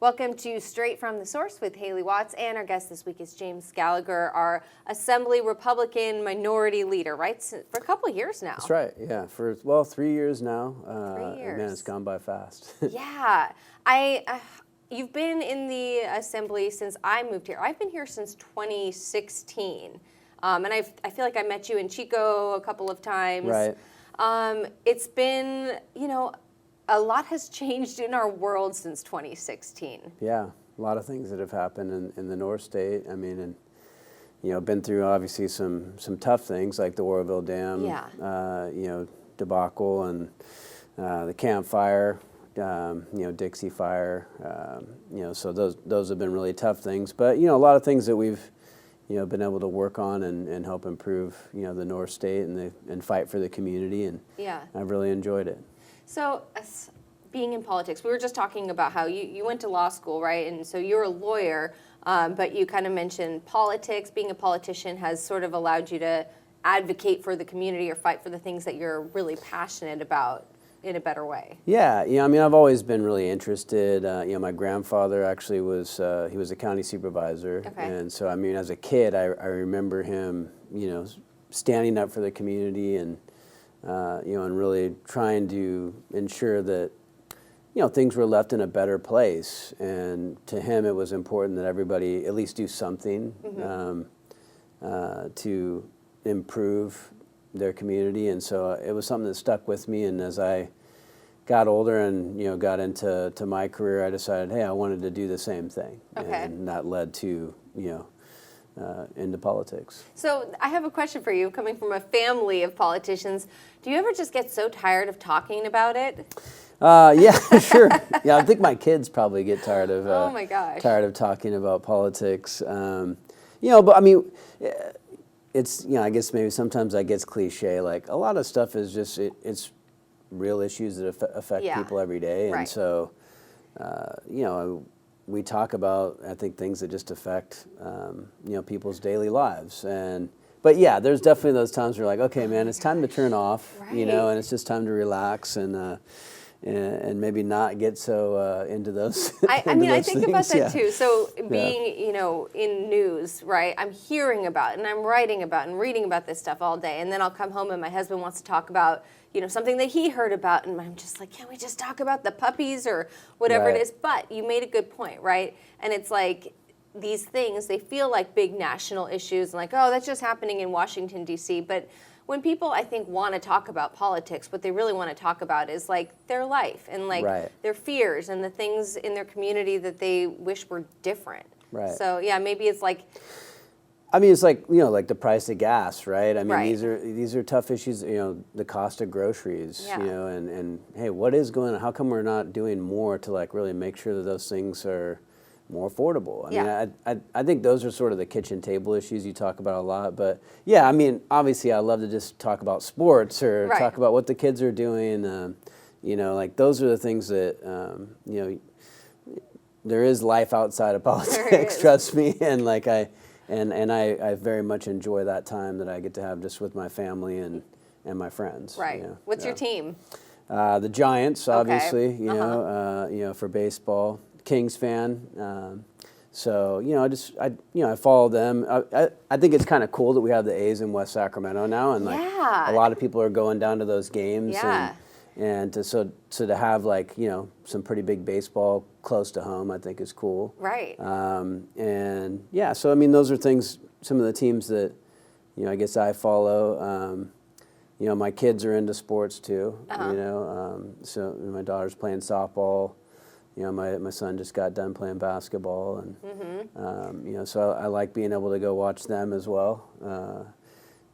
Welcome to Straight from the Source with Hayley Watts, and our guest this week is James Gallagher, our Assembly Republican Minority Leader, right? For a couple of years now. That's right, yeah. For, 3 years now. 3 years. Man, it's gone by fast. Yeah. You've been in the Assembly since I moved here. I've been here since 2016. And I feel like I met you in Chico a couple of times. Right. It's been, a lot has changed in our world since 2016. Yeah, a lot of things that have happened in the North State. I mean, and been through obviously some tough things like the Oroville Dam, debacle, and the Camp Fire, Dixie Fire. So those have been really tough things. But a lot of things that we've been able to work on and help improve the North State and fight for the community, and I've really enjoyed it. So, being in politics, we were just talking about how you went to law school, right? And so you're a lawyer, but you kind of mentioned politics. Being a politician has sort of allowed you to advocate for the community or fight for the things that you're really passionate about in a better way. Yeah, I've always been really interested. My grandfather actually he was a county supervisor. Okay. And so, as a kid, I remember him, standing up for the community and really trying to ensure that, things were left in a better place. And to him, it was important that everybody at least do something to improve their community. And so it was something that stuck with me. And as I got older and, got into my career, I decided, hey, I wanted to do the same thing. Okay. And that led to, into politics. So I have a question for you, coming from a family of politicians. Do you ever just get so tired of talking about it? Yeah, sure. Yeah, I think my kids probably get tired of oh my gosh. tired of talking about politics. But it's I guess maybe sometimes that gets cliche. Like a lot of stuff is just it's real issues that affect people every day, and so we talk about, I think, things that just affect people's daily lives. But yeah, there's definitely those times where you're like, okay, man, it's time to turn off, and it's just time to relax and maybe not get so into those. I think about that too. So being, in news, right? I'm hearing about it and I'm writing about and reading about this stuff all day, and then I'll come home and my husband wants to talk about something that he heard about, and I'm just like, can't we just talk about the puppies or whatever it is? But you made a good point, right? And it's like these things, they feel like big national issues, and like, oh, that's just happening in Washington, D.C. But when people, I think, want to talk about politics, what they really want to talk about is like their life and like their fears and the things in their community that they wish were different. Right. So yeah, maybe it's like. It's like, like the price of gas, right? These are tough issues, the cost of groceries, and hey, what is going on? How come we're not doing more to like really make sure that those things are more affordable? I think those are sort of the kitchen table issues you talk about a lot. But yeah, obviously I love to just talk about sports or talk about what the kids are doing. Like those are the things that, there is life outside of politics, trust me. And like I very much enjoy that time that I get to have just with my family and my friends. Right. What's your team? The Giants, obviously, for baseball. Kings fan. So, I follow them. I think it's kind of cool that we have the A's in West Sacramento now, and like a lot of people are going down to those games. And to have like, some pretty big baseball close to home, I think is cool. Right. And yeah, so those are things, some of the teams that, I guess I follow. My kids are into sports too, so my daughter's playing softball. My son just got done playing basketball, and so I like being able to go watch them as well.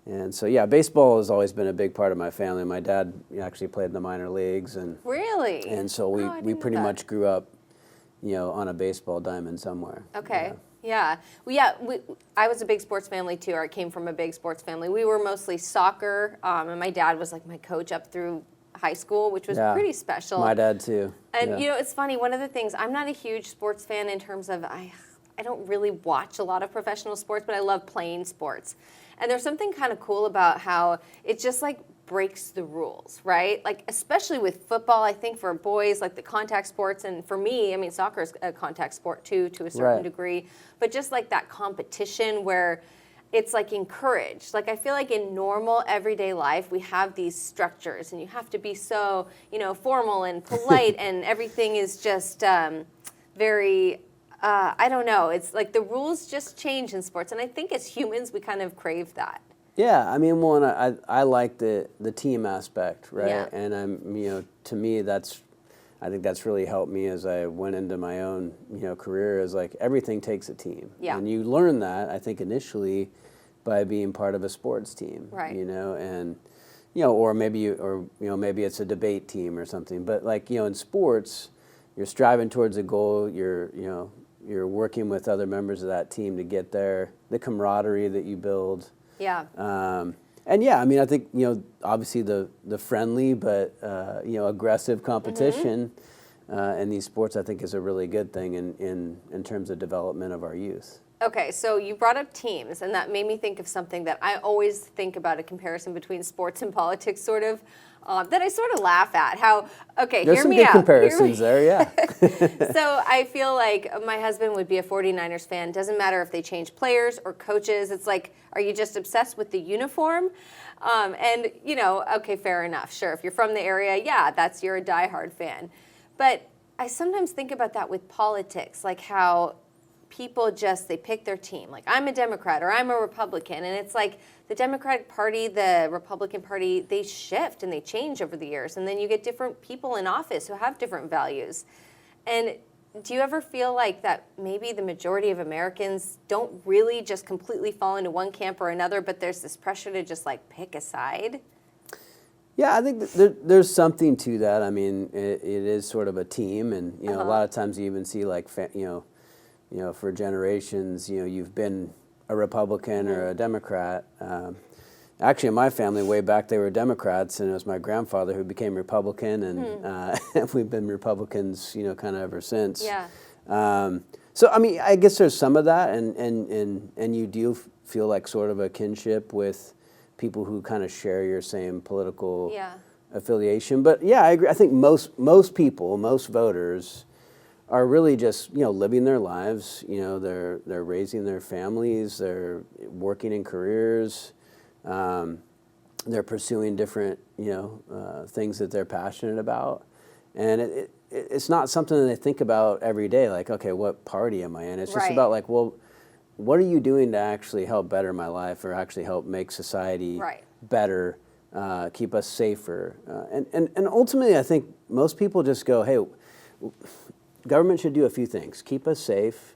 And so yeah, baseball has always been a big part of my family. My dad actually played in the minor leagues, and really, and so we pretty much grew up, on a baseball diamond somewhere. Okay. Yeah. Well, I was a big sports family too, or I came from a big sports family. We were mostly soccer, and my dad was like my coach up through high school, which was pretty special. My dad too. And it's funny, one of the things, I'm not a huge sports fan in terms of I don't really watch a lot of professional sports, but I love playing sports. And there's something kind of cool about how it's just like breaks the rules, right? Like, especially with football, I think for boys, like the contact sports, and for me, I mean, soccer is a contact sport too, to a certain degree, but just like that competition where it's like encouraged. Like, I feel like in normal everyday life, we have these structures and you have to be so, formal and polite and everything is just very, I don't know. It's like the rules just change in sports. And I think as humans, we kind of crave that. Yeah, I mean, one, I like the team aspect, right? Yeah. And to me, I think that's really helped me as I went into my own, career, is like everything takes a team. Yeah. And you learn that, I think, initially by being part of a sports team. Right. And, or maybe maybe it's a debate team or something. But like, in sports, you're striving towards a goal, you're working with other members of that team to get there, the camaraderie that you build. Yeah. And yeah, I mean, I think, obviously the friendly but, aggressive competition in these sports, I think, is a really good thing in terms of development of our youth. Okay, so you brought up teams, and that made me think of something that I always think about, a comparison between sports and politics, sort of, that I sort of laugh at. How, okay, There's hear me out. There's some good comparisons there, yeah. So I feel like my husband would be a 49ers fan. Doesn't matter if they change players or coaches. It's like, are you just obsessed with the uniform? And, okay, fair enough. Sure, if you're from the area, yeah, you're a diehard fan. But I sometimes think about that with politics, like how people they pick their team. Like, I'm a Democrat or I'm a Republican. And it's like the Democratic Party, the Republican Party, they shift and they change over the years. And then you get different people in office who have different values. And do you ever feel like that maybe the majority of Americans don't really just completely fall into one camp or another, but there's this pressure to just like pick a side? Yeah, I think there's something to that. I mean, it is sort of a team. And, a lot of times you even see like, for generations, you've been a Republican or a Democrat. Actually, in my family, way back, they were Democrats, and it was my grandfather who became Republican, and we've been Republicans, kind of ever since. Yeah. So, I mean, I guess there's some of that, and you do feel like sort of a kinship with people who kind of share your same political affiliation. But yeah, I agree. I think most people, most voters, are really just living their lives. They're raising their families. They're working in careers. They're pursuing different things that they're passionate about, and it's not something that they think about every day. Like, okay, what party am I in? It's just about like, well, what are you doing to actually help better my life, or actually help make society better, keep us safer, and ultimately, I think most people just go, hey, government should do a few things: keep us safe,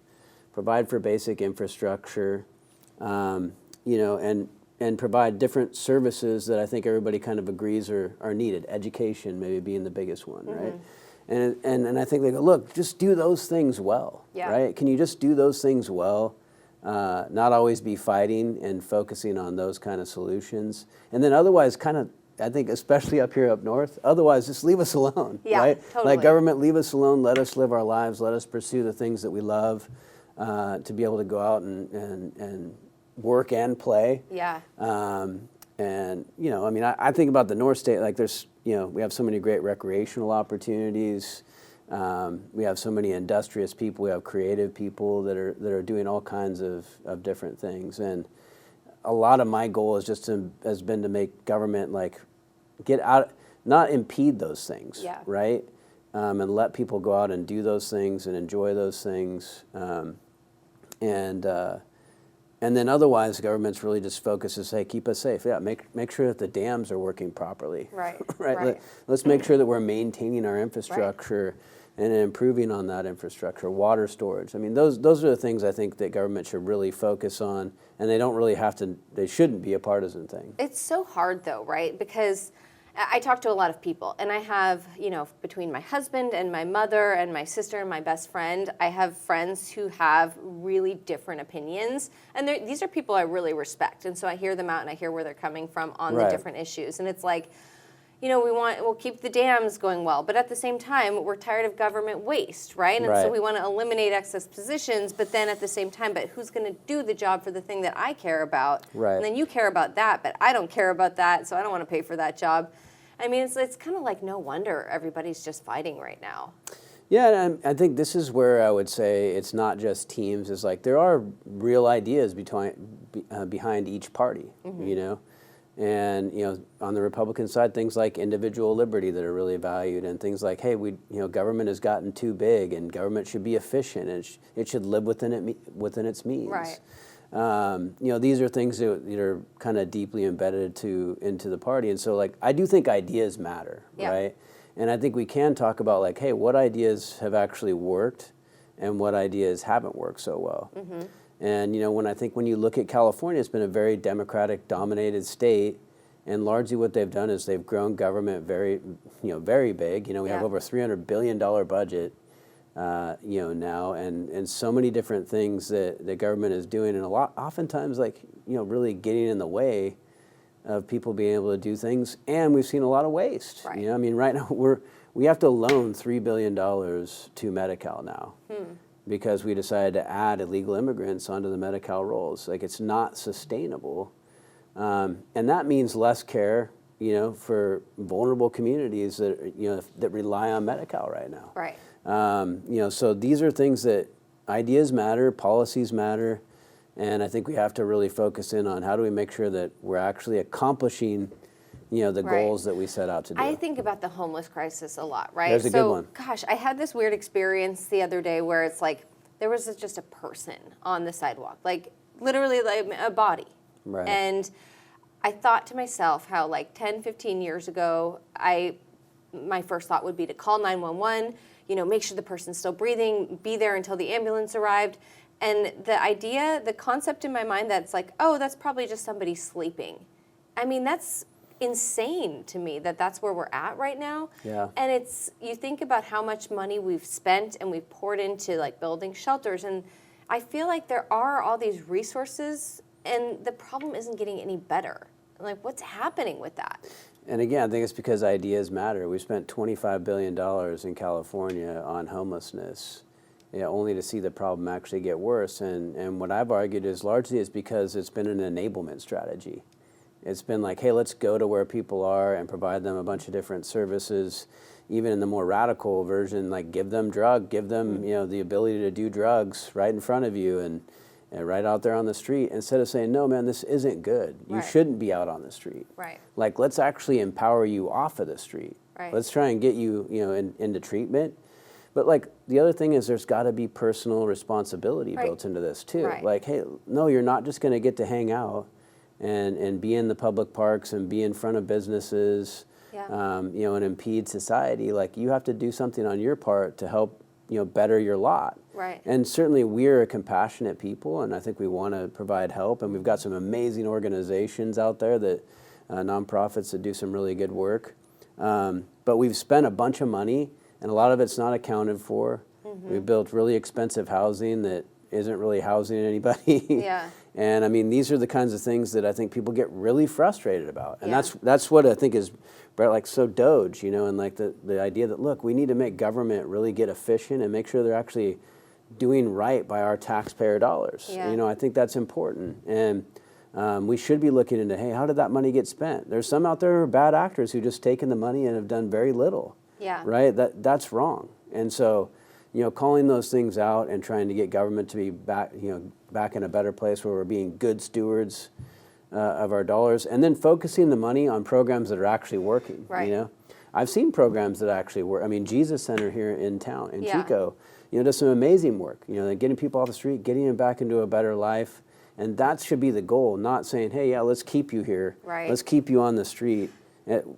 provide for basic infrastructure, and provide different services that I think everybody kind of agrees are needed. Education maybe being the biggest one, right? And I think they go, look, just do those things well, right? Can you just do those things well? Not always be fighting and focusing on those kind of solutions. And then otherwise kind of, I think, especially up here up north, otherwise just leave us alone, right? Totally. Like, government, leave us alone, let us live our lives, let us pursue the things that we love, to be able to go out and work and play. Yeah. And, I mean, I think about the North State, like there's, we have so many great recreational opportunities. We have so many industrious people. We have creative people that are doing all kinds of different things. And a lot of my goal has been to make government like get out, not impede those things, right? And let people go out and do those things and enjoy those things. And then otherwise, government's really just focuses, hey, keep us safe. Yeah, make sure that the dams are working properly. Right. Let's make sure that we're maintaining our infrastructure and improving on that infrastructure, water storage. I mean, those are the things I think that government should really focus on, and they shouldn't be a partisan thing. It's so hard though, right? Because I talk to a lot of people, and I have, between my husband and my mother and my sister and my best friend, I have friends who have really different opinions. And these are people I really respect. And so I hear them out and I hear where they're coming from on the different issues. And it's like, we'll keep the dams going well, but at the same time, we're tired of government waste, right? And so we want to eliminate excess positions, but then at the same time, but who's going to do the job for the thing that I care about? Right. And then you care about that, but I don't care about that, so I don't want to pay for that job. I mean, it's kind of like no wonder everybody's just fighting right now. Yeah, and I think this is where I would say it's not just teams. It's like there are real ideas behind each party, And, on the Republican side, things like individual liberty that are really valued, and things like, hey, government has gotten too big, and government should be efficient, and it should live within its means. Right. These are things that are kind of deeply embedded into the party, and so I do think ideas matter, right? And I think we can talk about hey, what ideas have actually worked, and what ideas haven't worked so well. Mm-hmm. And when you look at California, it's been a very Democratic-dominated state, and largely what they've done is they've grown government very, very big. We have over $300 billion budget, now, and so many different things that the government is doing, and oftentimes really getting in the way of people being able to do things, and we've seen a lot of waste. Right. Right now we have to loan $3 billion to Medi-Cal now. Because we decided to add illegal immigrants onto the Medi-Cal rolls. It's not sustainable. And that means less care, for vulnerable communities that rely on Medi-Cal right now. Right. So these are things that ideas matter, policies matter, and I think we have to really focus in on how do we make sure that we're actually accomplishing the goals that we set out to do. I think about the homeless crisis a lot, right? There's a good one. Gosh, I had this weird experience the other day where it's there was just a person on the sidewalk, literally a body. Right. And I thought to myself how 10, 15 years ago, my first thought would be to call 911, make sure the person's still breathing, be there until the ambulance arrived. And the concept in my mind that's oh, that's probably just somebody sleeping. I mean, that's insane to me that's where we're at right now. Yeah. And you think about how much money we've spent and we've poured into building shelters, and I feel like there are all these resources and the problem isn't getting any better. What's happening with that? And again, I think it's because ideas matter. We spent $25 billion in California on homelessness, only to see the problem actually get worse. And what I've argued is largely it's because it's been an enablement strategy. It's been hey, let's go to where people are and provide them a bunch of different services. Even in the more radical version, give them the ability to do drugs right in front of you and right out there on the street, instead of saying, no, man, this isn't good. You shouldn't be out on the street. Right. Let's actually empower you off of the street. Right. Let's try and get you, into treatment. But the other thing is there's got to be personal responsibility built into this too. Right. Hey, no, you're not just going to get to hang out and be in the public parks and be in front of businesses, and impede society. You have to do something on your part to help, better your lot. Right. And certainly we're a compassionate people, and I think we want to provide help, and we've got some amazing organizations out there that nonprofits that do some really good work. But we've spent a bunch of money, and a lot of it's not accounted for. Mm-hmm. We've built really expensive housing that isn't really housing anybody. Yeah. And I mean, these are the kinds of things that I think people get really frustrated about. And that's what I think is so Doge, and the idea that, look, we need to make government really get efficient and make sure they're actually doing right by our taxpayer dollars. Yeah. I think that's important. And we should be looking into, hey, how did that money get spent? There's some out there who are bad actors who just taken the money and have done very little. Yeah. Right? That's wrong. And so, calling those things out and trying to get government to be back in a better place where we're being good stewards of our dollars, and then focusing the money on programs that are actually working. Right. I've seen programs that actually work. I mean, Jesus Center here in town, in Chico, does some amazing work. Getting people off the street, getting them back into a better life, and that should be the goal. Not saying, hey, let's keep you here. Right. Let's keep you on the street,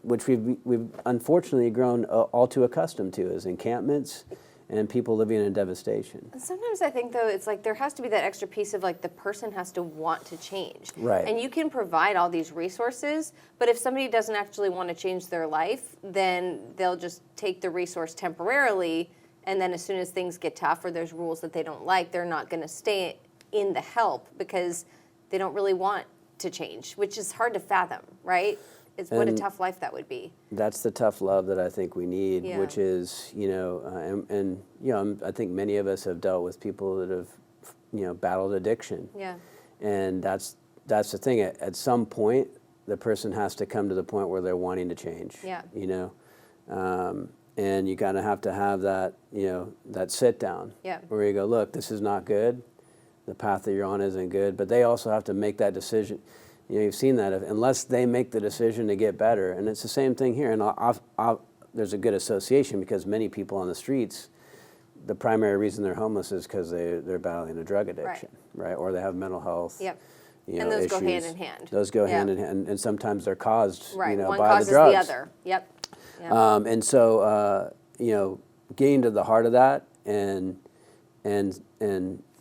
which we've unfortunately grown all too accustomed to, as encampments and people living in devastation. Sometimes I think, though, it's there has to be that extra piece of the person has to want to change. Right. And you can provide all these resources, but if somebody doesn't actually want to change their life, then they'll just take the resource temporarily, and then as soon as things get tough or there's rules that they don't like, they're not going to stay in the help because they don't really want to change, which is hard to fathom, right? is what a tough life that would be. That's the tough love that I think we need, Yeah. which is, I think many of us have dealt with people that have, battled addiction. Yeah. And that's the thing. At some point, the person has to come to the point where they're wanting to change. Yeah. And you kind of have to have that, that sit down. Yeah. Where you go, look, this is not good. The path that you're on isn't good. But they also have to make that decision. You've seen that. Unless they make the decision to get better, and it's the same thing here. And there's a good association because many people on the streets, the primary reason they're homeless is because they're battling a drug addiction, right? Or they have mental health. Yep. And those go hand in hand. Those go hand in hand, and sometimes they're caused, One by causes the drugs. the other. Yep. And so, getting to the heart of that, and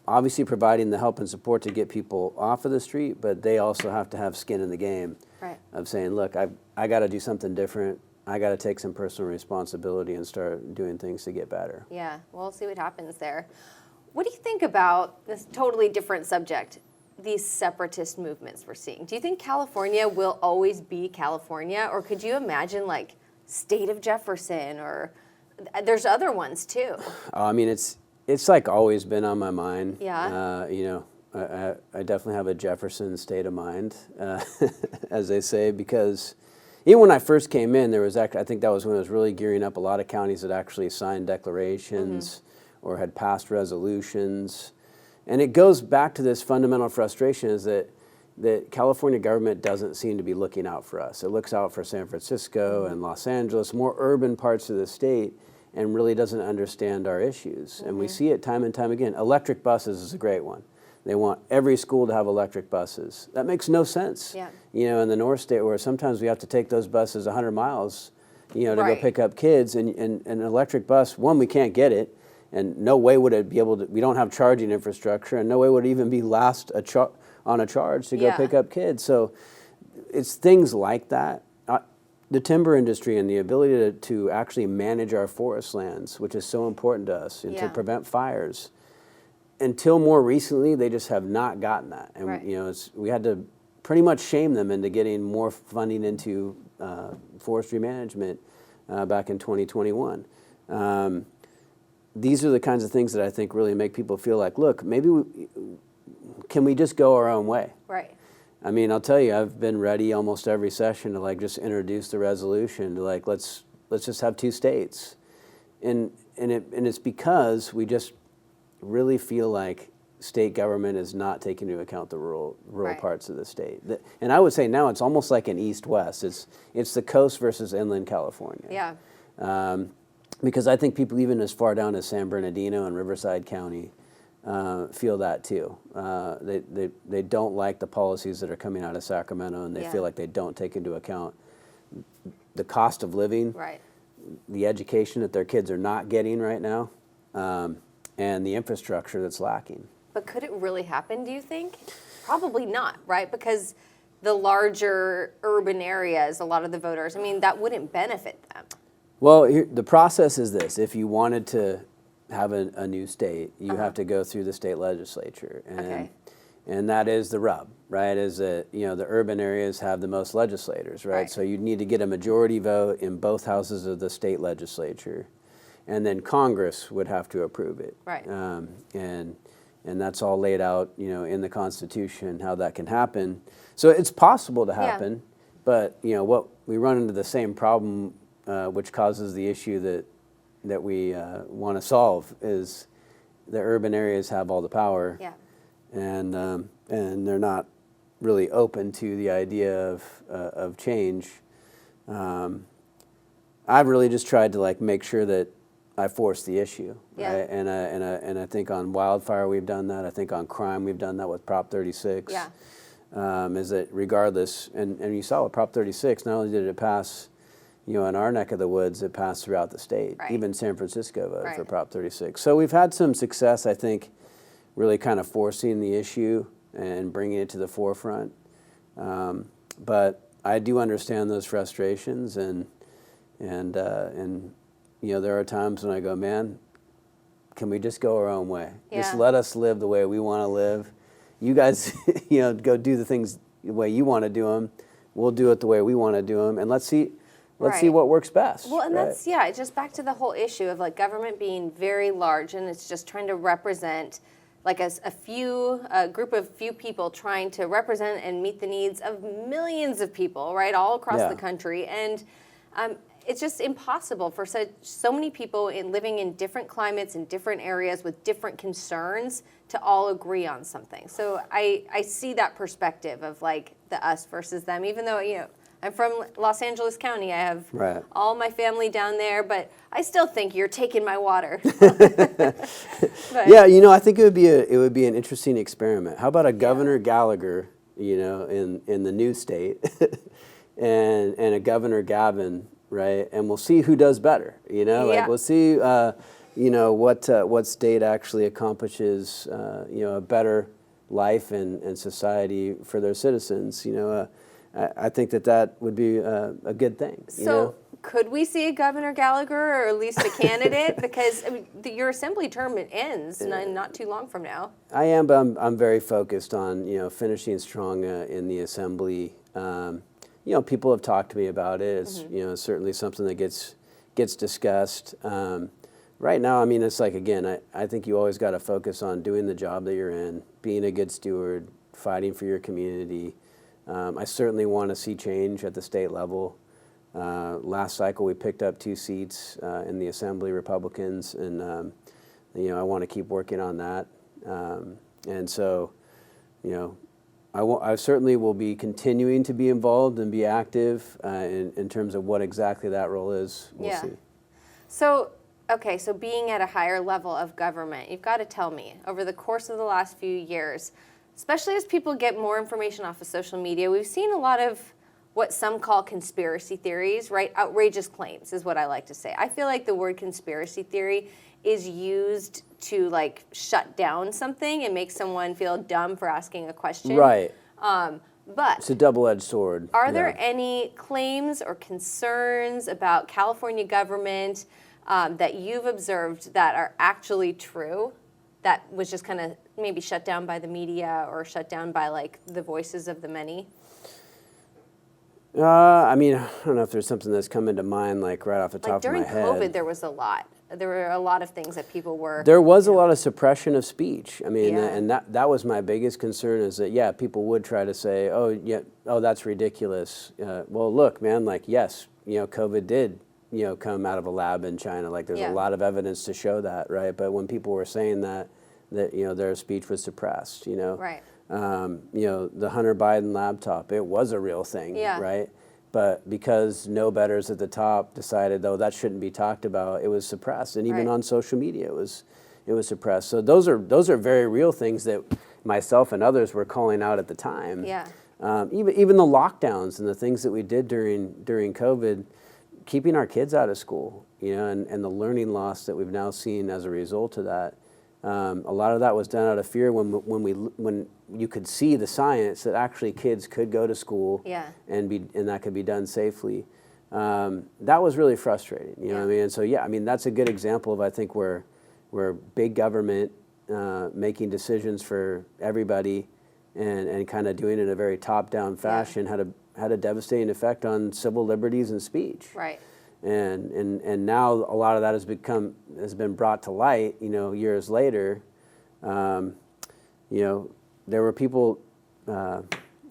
obviously providing the help and support to get people off of the street, but they also have to have skin in the game. Right. Of saying, look, I got to do something different. I got to take some personal responsibility and start doing things to get better. Yeah. We'll see what happens there. What do you think about this totally different subject? These separatist movements we're seeing. Do you think California will always be California, or could you imagine like state of Jefferson, or there's other ones too? I mean, it's like always been on my mind. Yeah. I definitely have a Jefferson state of mind, as they say, because even when I first came in, there was actually, I think that was when it was really gearing up. A lot of counties had actually signed declarations or had passed resolutions. And it goes back to this fundamental frustration is that California government doesn't seem to be looking out for us. It looks out for San Francisco and Los Angeles, more urban parts of the state, and really doesn't understand our issues. And we see it time and time again. Electric buses is a great one. They want every school to have electric buses. That makes no sense. Yeah. In the North State, where sometimes we have to take those buses 100 miles, to go pick up kids. And an electric bus, one, we can't get it. And no way would it be able to, we don't have charging infrastructure, and no way would it even be on a charge to go pick up kids. So it's things like that. The timber industry and the ability to actually manage our forest lands, which is so important to us, and to prevent fires. Until more recently, they just have not gotten that. And we had to pretty much shame them into getting more funding into forestry management back in 2021. These are the kinds of things that I think really make people feel like, look, maybe can we just go our own way? Right. I mean, I'll tell you, I've been ready almost every session to like just introduce the resolution to like let's just have two states, and it's because we just really feel like state government is not taking into account the rural parts of the state. And I would say now it's almost like an east-west. It's the coast versus inland California. Yeah. Because I think people even as far down as San Bernardino and Riverside County feel that too. They don't like the policies that are coming out of Sacramento, and they feel like they don't take into account the cost of living, the education that their kids are not getting right now, and the infrastructure that's lacking. But could it really happen, do you think? Probably not, right? Because the larger urban areas, a lot of the voters, I mean, that wouldn't benefit them. Well, the process is this. If you wanted to have a new state, you have to go through the state legislature. And that is the rub, right? Is that, the urban areas have the most legislators, right? So you'd need to get a majority vote in both houses of the state legislature. And then Congress would have to approve it. Right. And that's all laid out, in the Constitution, how that can happen. So it's possible to happen, but, what we run into the same problem, which causes the issue that we want to solve, is the urban areas have all the power, and they're not really open to the idea of change. I've really just tried to make sure that I force the issue, right? And I think on wildfire we've done that. I think on crime we've done that with Prop 36. Is that regardless, and you saw with Prop 36, not only did it pass, in our neck of the woods, it passed throughout the state. Even San Francisco voted for Prop 36. So we've had some success, I think, really kind of forcing the issue and bringing it to the forefront. But I do understand those frustrations, and there are times when I go, man, can we just go our own way? Just let us live the way we want to live. You guys, go do the things the way you want to do them. we'll do it the way we want to do them, and let's see what works best. Well, and that's, just back to the whole issue of like government being very large, and it's just trying to represent like a group of few people trying to represent and meet the needs of millions of people, right, all across the country. And it's just impossible for so many people living in different climates in different areas with different concerns to all agree on something. So I see that perspective of like the us versus them, even though, I'm from Los Angeles County. I have all my family down there, but I still think you're taking my water. Yeah, I think it would be an interesting experiment. How about a Governor Gallagher, in the new state, and a Governor Gavin, right? And we'll see who does better. Like we'll see, what state actually accomplishes, a better life and society for their citizens. I think that would be a good thing. So could we see a Governor Gallagher, or at least a candidate? Because your assembly term ends not too long from now. I am, but I'm very focused on finishing strong in the assembly. People have talked to me about it. It's certainly something that gets discussed. Right now, it's like, again, I think you always got to focus on doing the job that you're in, being a good steward, fighting for your community. I certainly want to see change at the state level. Last cycle, we picked up 2 seats in the Assembly, Republicans, and I want to keep working on that. And so, I certainly will be continuing to be involved and be active in terms of what exactly that role is. We'll see. So being at a higher level of government, you've got to tell me, over the course of the last few years, especially as people get more information off of social media, we've seen a lot of what some call conspiracy theories, right? Outrageous claims is what I like to say. I feel like the word conspiracy theory is used to like shut down something and make someone feel dumb for asking a question. Right. But it's a double-edged sword. Are there any claims or concerns about California government that you've observed that are actually true, that was just kind of maybe shut down by the media or shut down by like the voices of the many? I don't know if there's something that's come into mind like right off the top of my head. During COVID, there was a lot. There were a lot of things that people were... There was a lot of suppression of speech. And that was my biggest concern, is that, people would try to say, that's ridiculous. Well, look, man, like, yes, COVID did, come out of a lab in China. Like, there's a lot of evidence to show that, right? But when people were saying that their speech was suppressed, Right. The Hunter Biden laptop, it was a real thing, right? But because no betters at the top decided, though, that shouldn't be talked about, it was suppressed. And even on social media, it was suppressed. So those are very real things that myself and others were calling out at the time. Yeah. Even the lockdowns and the things that we did during COVID, keeping our kids out of school, and the learning loss that we've now seen as a result of that. A lot of that was done out of fear when you could see the science that actually kids could go to school and that could be done safely. That was really frustrating, you know what I mean? And so that's a good example of, I think, where big government making decisions for everybody and kind of doing it in a very top-down fashion had a devastating effect on civil liberties and speech. Right. And now a lot of that has been brought to light, years later. There were people, I'm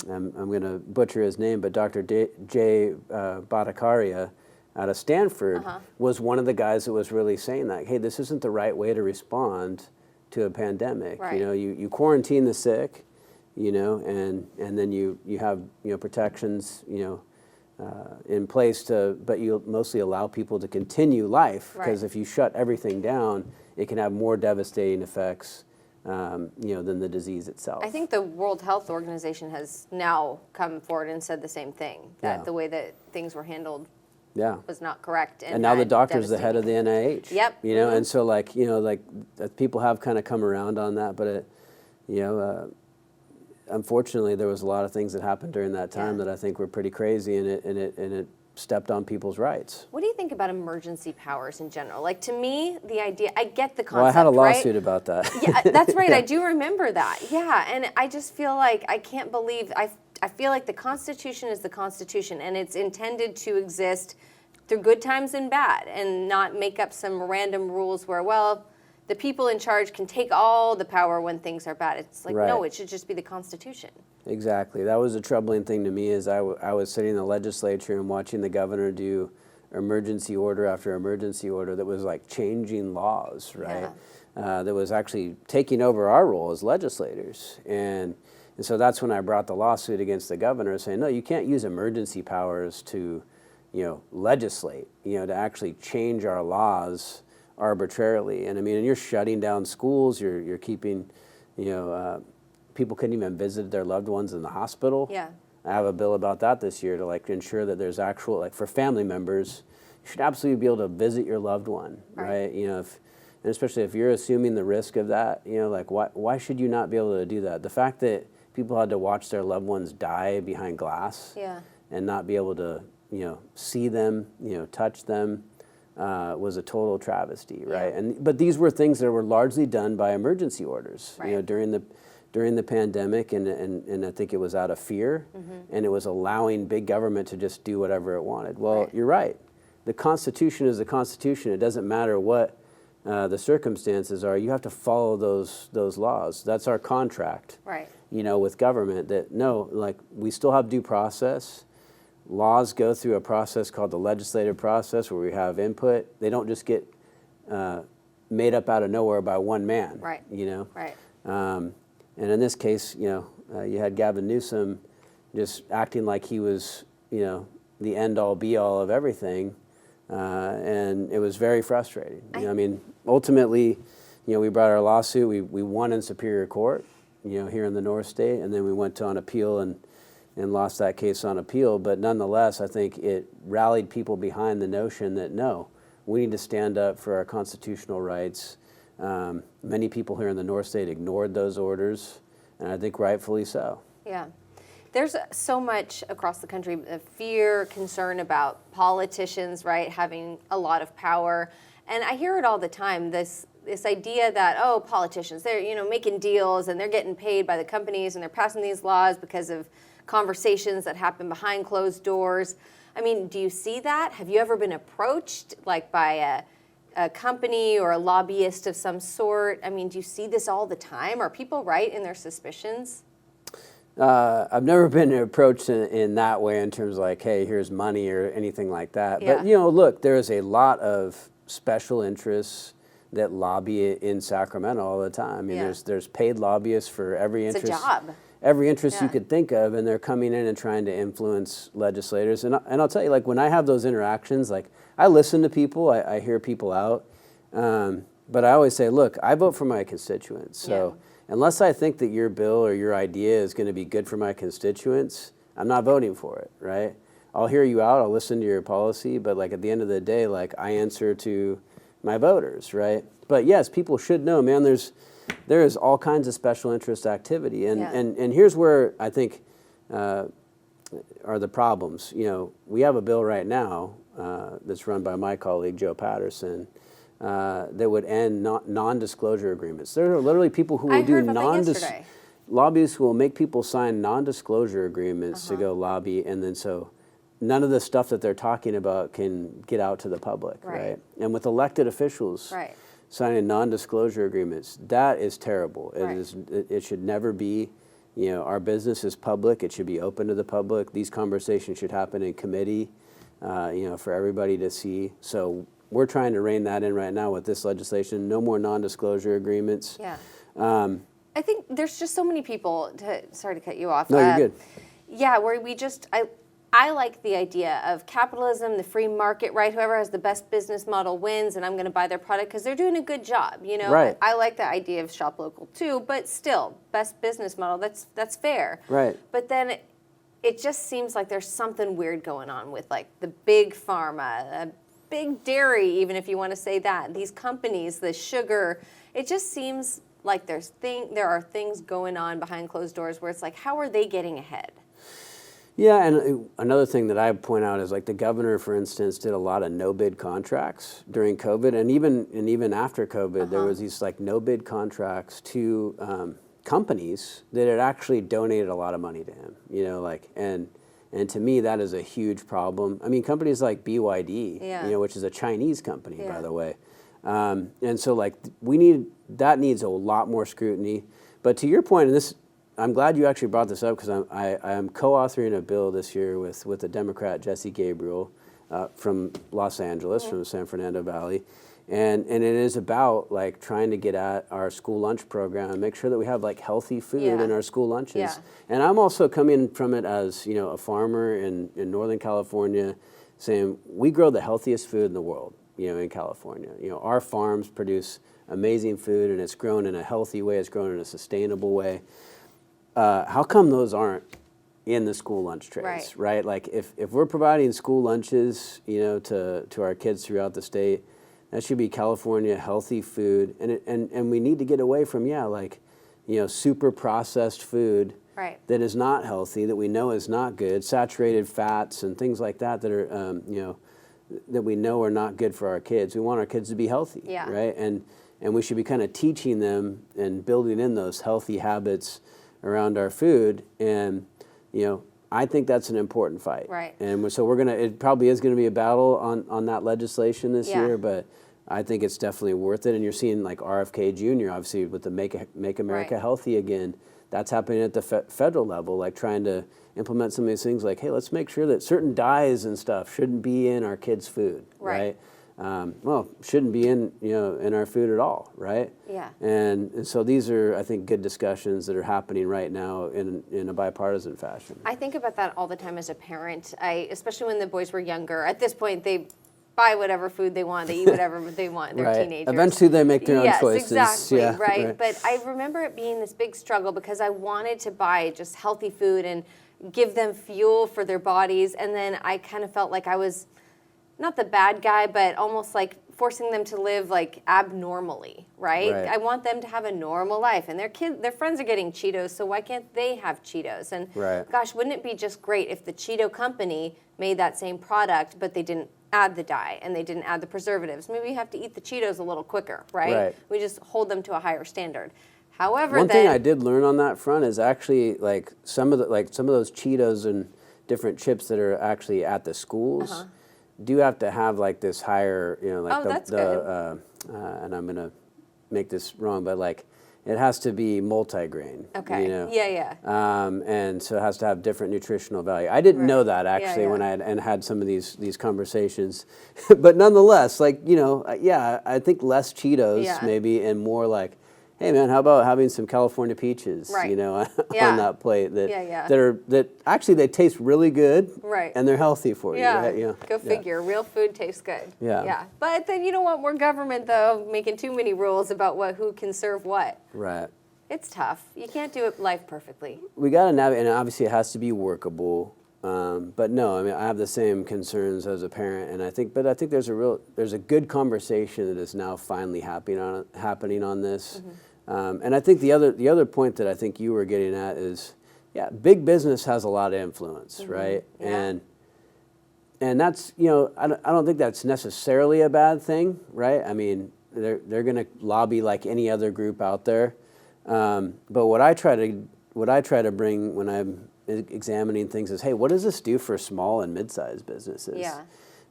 going to butcher his name, but Dr. Jay Bhattacharya out of Stanford was one of the guys that was really saying that, hey, this isn't the right way to respond to a pandemic. Right. You quarantine the sick, and then you have protections, in place but you mostly allow people to continue life, because if you shut everything down, it can have more devastating effects, than the disease itself. I think the World Health Organization has now come forward and said the same thing, that the way that things were handled was not correct. And now the doctor's the head of the NIH. Yep. And so people have kind of come around on that, but unfortunately, there was a lot of things that happened during that time that I think were pretty crazy, and it stepped on people's rights. What do you think about emergency powers in general? Like, to me, the idea, I get the concept, Well, I had a lawsuit about that. Yeah, that's right. I do remember that. Yeah, and I just feel like I can't believe, I feel like the Constitution is the Constitution, and it's intended to exist through good times and bad, and not make up some random rules where, well, the people in charge can take all the power when things are bad. It's like, no, it should just be the Constitution. Exactly. That was a troubling thing to me, is I was sitting in the legislature and watching the governor do emergency order after emergency order that was like changing laws, right? That was actually taking over our role as legislators. And so that's when I brought the lawsuit against the governor, saying, no, you can't use emergency powers to, legislate, to actually change our laws arbitrarily. And I mean, and you're shutting down schools, you're keeping, people couldn't even visit their loved ones in the hospital. Yeah. I have a bill about that this year to like ensure that there's actual, like for family members, you should absolutely be able to visit your loved one, right? And especially if you're assuming the risk of that, like why should you not be able to do that? The fact that people had to watch their loved ones die behind glass and not be able to, see them, touch them, was a total travesty, right? But these were things that were largely done by emergency orders, during the pandemic, and I think it was out of fear, and it was allowing big government to just do whatever it wanted. Well, you're right. The Constitution is the Constitution. It doesn't matter what the circumstances are. You have to follow those laws. That's our contract, with government, that no, like we still have due process. Laws go through a process called the legislative process where we have input. They don't just get made up out of nowhere by one man, and in this case, you had Gavin Newsom just acting like he was, the end-all, be-all of everything, and it was very frustrating. I mean, ultimately, we brought our lawsuit. We won in Superior Court, here in the North State, and then we went on appeal and lost that case on appeal. But nonetheless, I think it rallied people behind the notion that, no, we need to stand up for our constitutional rights. Many people here in the North State ignored those orders, and I think rightfully so. Yeah. There's so much across the country of fear, concern about politicians, having a lot of power. And I hear it all the time, this idea that, politicians, they're, making deals and they're getting paid by the companies and they're passing these laws because of conversations that happen behind closed doors. I mean, do you see that? Have you ever been approached by a company or a lobbyist of some sort? I mean, do you see this all the time? Are people right in their suspicions? I've never been approached in that way, in terms of like, hey, here's money or anything like that. But, look, there is a lot of special interests that lobby in Sacramento all the time. I mean, there's paid lobbyists for every interest. It's a job. Every interest you could think of, and they're coming in and trying to influence legislators. And I'll tell you, like, when I have those interactions, like, I listen to people, I hear people out, but I always say, look, I vote for my constituents. So unless I think that your bill or your idea is going to be good for my constituents, I'm not voting for it, right? I'll hear you out, I'll listen to your policy, but like at the end of the day, like, I answer to my voters, right? But yes, people should know, man, there is all kinds of special interest activity, and here's where I think are the problems. We have a bill right now that's run by my colleague Joe Patterson that would end non-disclosure agreements. There are literally people who will do lobbyists who will make people sign non-disclosure agreements to go lobby, and then so none of the stuff that they're talking about can get out to the public, right? And with elected officials signing non-disclosure agreements, that is terrible. It should never be. Our business is public. It should be open to the public. These conversations should happen in committee, for everybody to see. So we're trying to rein that in right now with this legislation. No more non-disclosure agreements. I think there's just so many people, sorry to cut you off. No, you're good. Yeah, where I like the idea of capitalism, the free market, right? Whoever has the best business model wins, and I'm going to buy their product because they're doing a good job, Right. I like the idea of shop local too, but still, best business model, that's fair. Right. But then it just seems like there's something weird going on with like the big pharma, big dairy, even if you want to say that, these companies, the sugar, it just seems like there are things going on behind closed doors where it's like, how are they getting ahead? Yeah, and another thing that I point out is like the governor, for instance, did a lot of no-bid contracts during COVID, and even after COVID, there was these like no-bid contracts to companies that had actually donated a lot of money to him, you know, like, and to me, that is a huge problem. I mean, companies like BYD, you know, which is a Chinese company, by the way. And so, like, that needs a lot more scrutiny. But to your point, and this, I'm glad you actually brought this up, because I am co-authoring a bill this year with the Democrat Jesse Gabriel from Los Angeles, from the San Fernando Valley. And it is about, like, trying to get at our school lunch program and make sure that we have, like, healthy food in our school lunches. And I'm also coming from it as, you know, a farmer in Northern California, saying we grow the healthiest food in the world, you know, in California. You know, our farms produce amazing food, and it's grown in a healthy way, it's grown in a sustainable way. How come those aren't in the school lunch trays, right? Like, if we're providing school lunches, you know, to our kids throughout the state, that should be California healthy food, and we need to get away from, like, you know, super processed food that is not healthy, that we know is not good, saturated fats and things like that that are, you know, that we know are not good for our kids. We want our kids to be healthy, right? And we should be kind of teaching them and building in those healthy habits around our food, and, you know, I think that's an important fight. And so it probably is going to be a battle on that legislation this year, but I think it's definitely worth it. And you're seeing, like, RFK Jr., obviously, with the Make America Healthy Again. That's happening at the federal level, like, trying to implement some of these things, like, hey, let's make sure that certain dyes and stuff shouldn't be in our kids' food, right? Well, shouldn't be in, you know, in our food at all, right? And so these are, I think, good discussions that are happening right now in a bipartisan fashion. I think about that all the time as a parent. Especially when the boys were younger. At this point, they buy whatever food they want, they eat whatever they want. They're teenagers. Eventually, they make their own choices. Exactly, right. But I remember it being this big struggle, because I wanted to buy just healthy food and give them fuel for their bodies, and then I kind of felt like I was not the bad guy, but almost like forcing them to live, like, abnormally, right? I want them to have a normal life, and their friends are getting Cheetos, so why can't they have Cheetos? And gosh, wouldn't it be just great if the Cheeto company made that same product, but they didn't add the dye and they didn't add the preservatives? Maybe you have to eat the Cheetos a little quicker, right? We just hold them to a higher standard. However, one thing I did learn on that front is actually, like, some of those Cheetos and different chips that are actually at the schools do have to have, like, this higher, you know, like and I'm gonna make this wrong, but, like, it has to be multigrain. You know? And so it has to have different nutritional value. I didn't know that, actually, when I had some of these conversations, but nonetheless, like, you know, I think less Cheetos maybe, and more like, hey, man, how about having some California peaches, you know, on that plate that actually they taste really good, and they're healthy for you. Go figure. Real food tastes good. But then you don't want more government, though, making too many rules about who can serve what. It's tough. You can't do life perfectly. We got to navigate, and obviously it has to be workable. But no, I mean, I have the same concerns as a parent, and I think there's a good conversation that is now finally happening on this. And I think the other point that I think you were getting at is, big business has a lot of influence, right? And that's, you know, I don't think that's necessarily a bad thing, right? I mean, they're going to lobby like any other group out there. But what I try to bring when I'm examining things is, hey, what does this do for small and mid-sized businesses?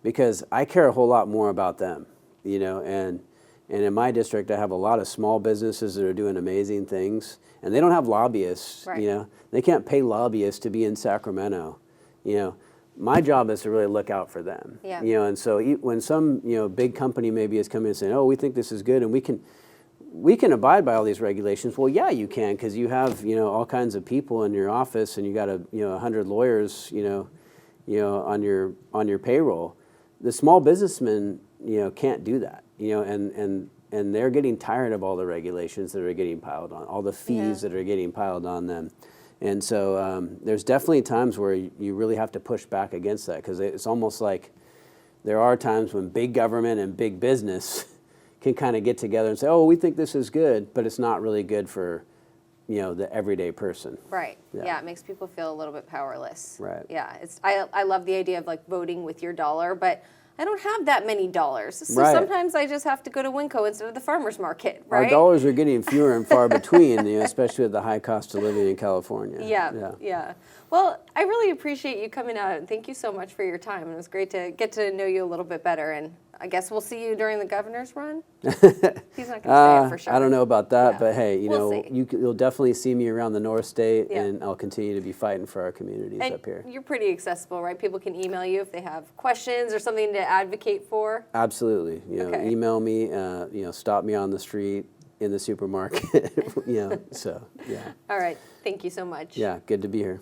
Because I care a whole lot more about them, you know, and in my district, I have a lot of small businesses that are doing amazing things, and they don't have lobbyists, you know. They can't pay lobbyists to be in Sacramento, you know. My job is to really look out for them, you know, and so when some, you know, big company maybe is coming and saying, oh, we think this is good, and we can abide by all these regulations. Well, yeah, you can, because you have, you know, all kinds of people in your office, and you got 100 lawyers, you know, on your payroll. The small businessmen, you know, can't do that, you know, and they're getting tired of all the regulations that are getting piled on, all the fees that are getting piled on them. And so there's definitely times where you really have to push back against that, because it's almost like there are times when big government and big business can kind of get together and say, oh, we think this is good, but it's not really good for, you know, the everyday person. Yeah, it makes people feel a little bit powerless. Yeah, I love the idea of, like, voting with your dollar, but I don't have that many dollars. So Right. sometimes I just have to go to Winco instead of the farmer's market, right? Our dollars are getting fewer and far between, especially with the high cost of living in California. Yeah. Well, I really appreciate you coming out, and thank you so much for your time. It was great to get to know you a little bit better, and I guess we'll see you during the governor's run. He's not going to say it for sure. I don't know about that, Yeah. but hey, We'll see. you'll definitely see me around the North State, Yeah. and I'll continue to be fighting for our communities And up here. you're pretty accessible, right? People can email you if they have questions or something to advocate for. Absolutely. Okay. Email me, stop me on the street, in the supermarket, so, yeah. All right. Thank you so much. Yeah, good to be here.